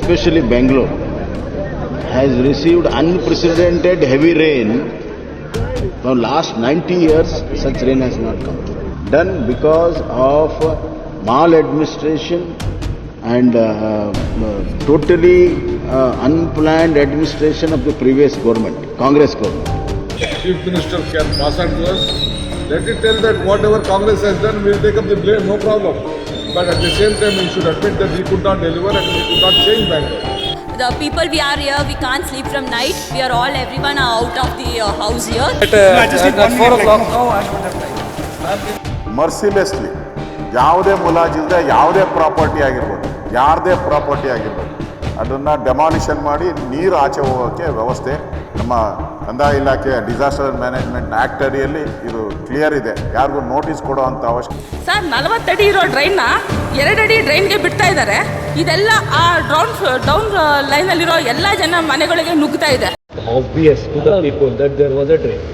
especially Bengaluru, has received unprecedented heavy rain. For last 90 years, such rain has not come. Done because of maladministration and totally unplanned administration of the previous government, Congress government. Chief Minister can pass on to us. Let it tell that whatever Congress has done, we will take up the blame, no problem. But at the same time, we should admit that we could not deliver and we could not change Bangalore. The people we are here, we can't sleep from night. We are all, everyone are out of the house here. At 4 o'clock now, I should have time. ಮರ್ಸಿಲೆಸ್ಲಿ ಯಾವುದೇ ಮುಲಾಜಿಲ್ಲದೆ ಯಾವುದೇ property ಆಗಿರ್ಬೋದು, ಯಾರದೇ property ಆಗಿರ್ಬೋದು, ಅದನ್ನು demolition ಮಾಡಿ ನೀರು ಆಚೆ ಹೋಗೋಕ್ಕೆ ವ್ಯವಸ್ಥೆ ನಮ್ಮ ಕಂದಾಯ ಇಲಾಖೆ ಡಿಸಾಸ್ಟರ್ ಮ್ಯಾನೇಜ್ಮೆಂಟ್ ಆ್ಯಕ್ಟ್ ಅಡಿಯಲ್ಲಿ ಇದು ಕ್ಲಿಯರ್ ಇದೆ. ಯಾರಿಗೂ ನೋಟಿಸ್ ಕೊಡೋ ಅಂಥ ಅವಶ್ಯಕತೆ. ಸರ್ 40 ಅಡಿ ಇರೋ ಡ್ರೈನ್ನ 2 ಅಡಿ ಡ್ರೈನ್ಗೆ ಬಿಡ್ತಾ ಇದ್ದಾರೆ. ಇದೆಲ್ಲ ಆ ಡೌನ್ ಲೈನಲ್ಲಿರೋ ಎಲ್ಲ ಜನ ಮನೆಗಳಿಗೆ ನುಗ್ತಾ ಇದೆ. Obvious to the people that there was a drain.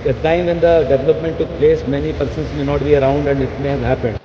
The time when the development took place, many persons may not be around and it may have happened.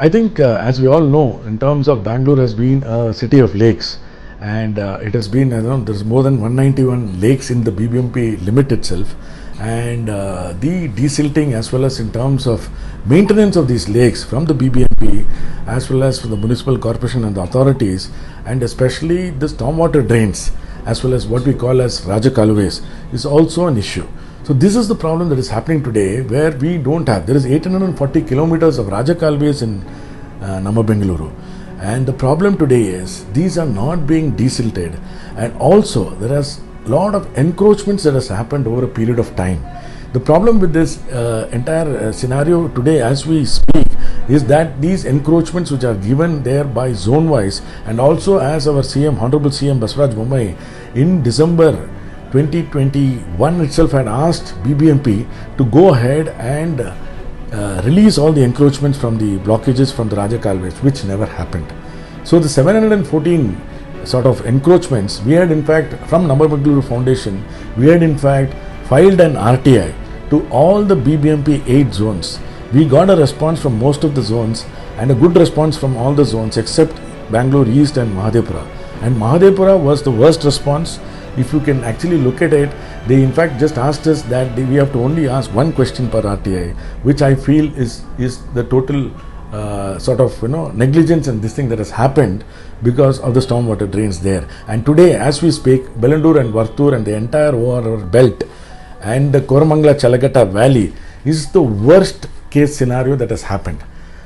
I think as we all know, in terms of Bangalore has been a city of lakes, and it has been, there's more than 191 lakes in the BBMP limit itself, and the desilting as well as in terms of maintenance of these lakes from the BBMP as well as from the municipal corporation and the authorities, and especially the stormwater drains as well as what we call as Rajakaluves is also an issue. So this is the problem that is happening today, where we don't have, there is 840 kilometers of Rajakaluves in Namma, Bengaluru, and the problem today is these are not being desilted, and also there is a lot of encroachments that has happened over a period of time. The problem with this entire scenario today as we speak is that these encroachments which are given there by zone wise, and also as our CM, Honorable CM Basavaraj Bommai in December 2021 itself had asked BBMP to go ahead and release all the encroachments from the blockages from the Rajakaluves, which never happened. So the 714 sort of encroachments, we had in fact from Namma Bengaluru Foundation, we had in fact filed an RTI to all the BBMP 8 zones. We got a response from most of the zones and a good response from all the zones except Bangalore East and Mahadevpura. And Mahadevpura was the worst response. If you can actually look at it, they in fact just asked us that we have to only ask one question per RTI, which I feel is the total sort of negligence and this thing that has happened because of the stormwater drains there. And today as we speak, Bengaluru and Vartur and the entire ORR belt and the Koramangala Chalagata valley is the worst case scenario that has happened.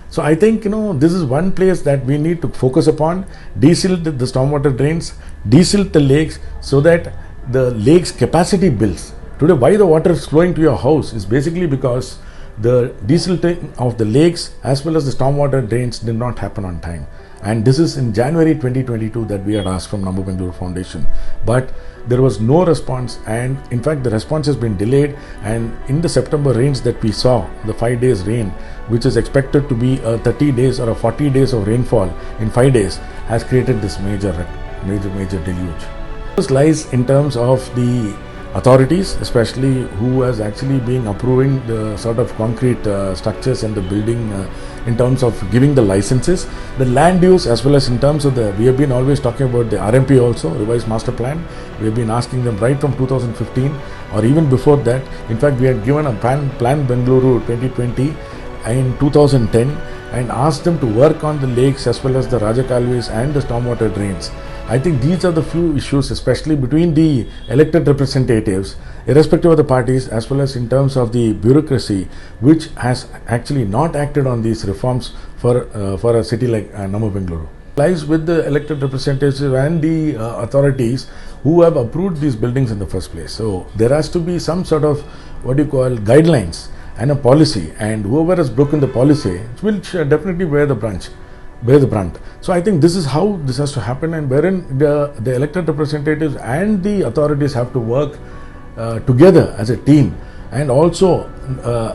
So I think this is one place that we need to focus upon, desilt the stormwater drains, desilt the lakes so that the lakes capacity builds. Today why the water is flowing to your house is basically because the desilting of the lakes as well as the stormwater drains did not happen on time. And this is in January 2022 that we had asked from Namma Bengaluru Foundation. But there was no response, and in fact the response has been delayed, and in the September rains that we saw, the 5 days rain, which is expected to be a 30 days or a 40 days of rainfall in 5 days, has created this major deluge. This lies in terms of the authorities, especially who has actually been approving the sort of concrete structures and the building in terms of giving the licenses, the land use, as well as in terms of we have been always talking about the RMP also, revised master plan. We have been asking them right from 2015 or even before that. In fact, we had given a plan Bengaluru 2020 in 2010 and asked them to work on the lakes as well as the Rajakalvis and the stormwater drains. I think these are the few issues, especially between the elected representatives, irrespective of the parties, as well as in terms of the bureaucracy, which has actually not acted on these reforms for a city like Namma, Bengaluru. Lies with the elected representatives and the authorities who have approved these buildings in the first place. So there has to be some sort of guidelines and a policy, and whoever has broken the policy will definitely bear the brunt. So I think this is how this has to happen, and wherein the elected representatives and the authorities have to work together as a team, and also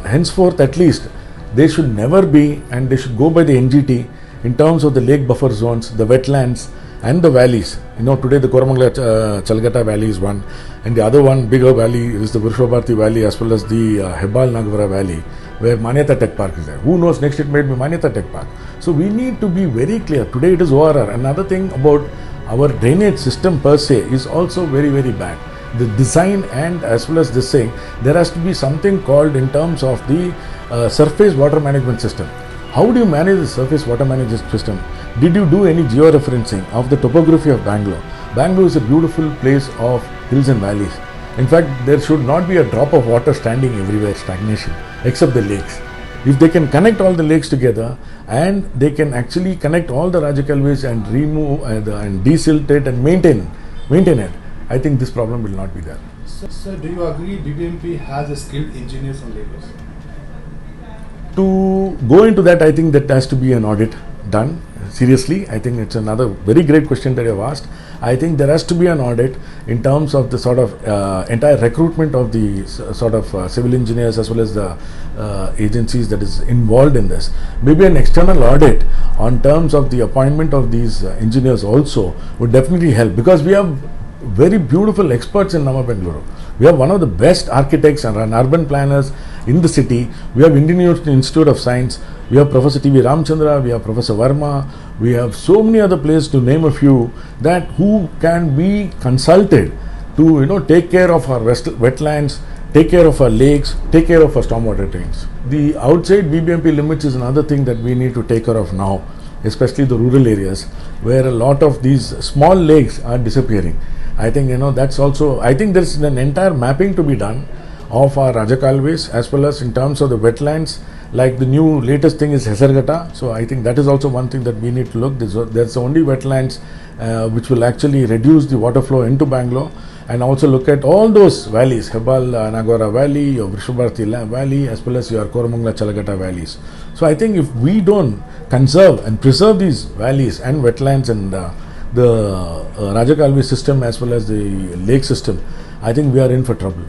henceforth at least they should never be, and they should go by the NGT in terms of the lake buffer zones, the wetlands and the valleys. Today the Koramangala Chalagata Valley is one, and the other one bigger valley is the Vrishobharti Valley, as well as the Hebbal Nagavara Valley, where Manyata Tech Park is there. Who knows, next it may be Manyata Tech Park. So we need to be very clear. Today it is ORR. Another thing about our drainage system per se is also very, very bad. The design and as well as this saying, there has to be something called in terms of the surface water management system. How do you manage the surface water management system? Did you do any geo-referencing of the topography of Bangalore? Bangalore is a beautiful place of hills and valleys. In fact, there should not be a drop of water standing everywhere, stagnation, except the lakes. If they can connect all the lakes together and they can actually connect all the Rajakalvis and remove and desilt it and maintain it, I think this problem will not be there. Sir, do you agree BBMP has a skilled engineers on Lagos? To go into that, I think that has to be an audit done. Seriously, I think it's another very great question that you have asked. I think there has to be an audit in terms of the sort of entire recruitment of the sort of civil engineers as well as the agencies that is involved in this. Maybe an external audit on terms of the appointment of these engineers also would definitely help, because we have very beautiful experts in Namma, Bengaluru. We have one of the best architects and urban planners in the city. We have Indian Institute of Science. We have Professor T.V. Ramchandra. We have Professor Verma. We have so many other places, to name a few, that who can be consulted to take care of our wetlands, take care of our lakes, take care of our stormwater drains. The outside BBMP limits is another thing that we need to take care of now, especially the rural areas where a lot of these small lakes are disappearing. I think that's also, I think there's an entire mapping to be done of our Rajakalvis as well as in terms of the wetlands. Like the new latest thing is Hesargata, so I think that is also one thing that we need to look. There's only wetlands which will actually reduce the water flow into Bangalore, and also look at all those valleys, Hebbal Nagavara Valley, your Vrishobharti Valley, as well as your Koramangala Chalagata valleys. So I think if we don't conserve and preserve these valleys and wetlands and the Rajakalvi system as well as the lake system, I think we are in for trouble.